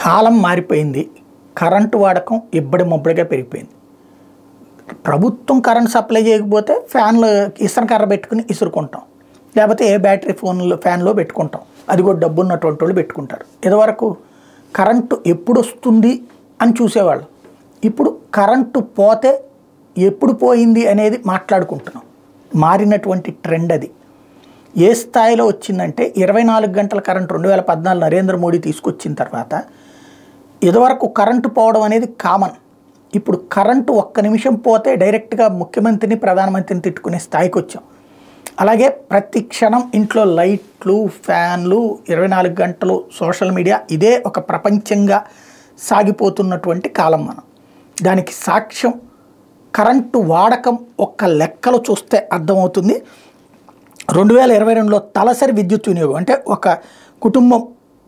కాలం మారిపోయింది. కరెంటు వాడకం ఇబ్బడి ముబ్బడిగా పెరిగిపోయింది. ప్రభుత్వం కరెంట్ సప్లై చేయకపోతే ఫ్యాన్లు ఇసనకర్ర పెట్టుకుని ఇసురుకుంటాం, లేకపోతే ఏ బ్యాటరీ ఫ్యాన్లో పెట్టుకుంటాం. అది కూడా డబ్బు ఉన్నటువంటి వాళ్ళు పెట్టుకుంటారు. ఇదివరకు కరెంటు ఎప్పుడు వస్తుంది అని చూసేవాళ్ళు. ఇప్పుడు కరెంటు పోతే ఎప్పుడు పోయింది అనేది మాట్లాడుకుంటున్నాం. మారినటువంటి ట్రెండ్ అది. ఏ స్థాయిలో వచ్చిందంటే 24 గంటల కరెంటు 2014 నరేంద్ర మోడీ తీసుకొచ్చిన తర్వాత ఇదివరకు కరెంటు పోవడం అనేది కామన్. ఇప్పుడు కరెంటు ఒక్క నిమిషం పోతే డైరెక్ట్గా ముఖ్యమంత్రిని ప్రధానమంత్రిని తిట్టుకునే స్థాయికి వచ్చాం. అలాగే ప్రతి క్షణం ఇంట్లో లైట్లు, ఫ్యాన్లు, 24 గంటలు సోషల్ మీడియా, ఇదే ఒక ప్రపంచంగా సాగిపోతున్నటువంటి కాలం మనం. దానికి సాక్ష్యం కరెంటు వాడకం ఒక్క లెక్కలు చూస్తే అర్థమవుతుంది. 2022లో తలసరి విద్యుత్ వినియోగం అంటే ఒక కుటుంబం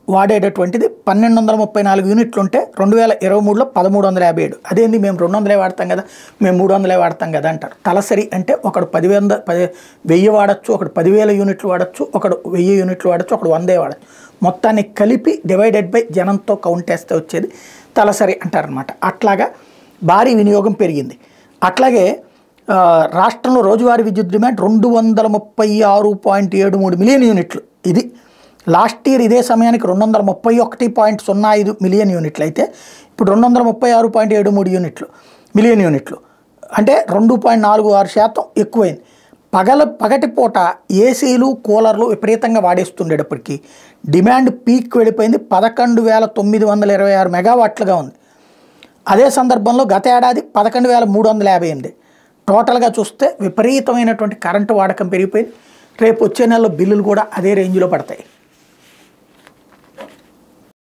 వాడేటటువంటిది 1234 యూనిట్లు ఉంటే 2023లో 1357. అదేంది మేము 200 వాడతాం కదా, మేము 300 వాడతాం కదా అంటారు. తలసరి అంటే ఒకడు 10,000 వాడచ్చు, ఒకడు 10,000 యూనిట్లు వాడచ్చు, ఒకడు 1000 యూనిట్లు వాడచ్చు, ఒకడు 100 వాడచ్చు. మొత్తాన్ని కలిపి డివైడెడ్ బై జనంతో కౌంట్ చేస్తే వచ్చేది తలసరి అంటారనమాట. అట్లాగా భారీ వినియోగం పెరిగింది. అట్లాగే రాష్ట్రంలో రోజువారీ విద్యుత్ డిమాండ్ 236.73 మిలియన్ యూనిట్లు. ఇది లాస్ట్ ఇయర్ ఇదే సమయానికి 231.05 మిలియన్ యూనిట్లు అయితే ఇప్పుడు 236.73 మిలియన్ యూనిట్లు అంటే 2.46% ఎక్కువైంది. పగటిపూట ఏసీలు, కూలర్లు విపరీతంగా వాడేస్తుండేటప్పటికీ డిమాండ్ పీక్ వెళ్ళిపోయింది. 11,926 మెగావాట్లుగా ఉంది. అదే సందర్భంలో గత ఏడాది 11,358. టోటల్గా చూస్తే విపరీతమైనటువంటి కరెంటు వాడకం పెరిగిపోయింది. రేపు వచ్చే నెలలో బిల్లులు కూడా అదే రేంజ్లో పడతాయి.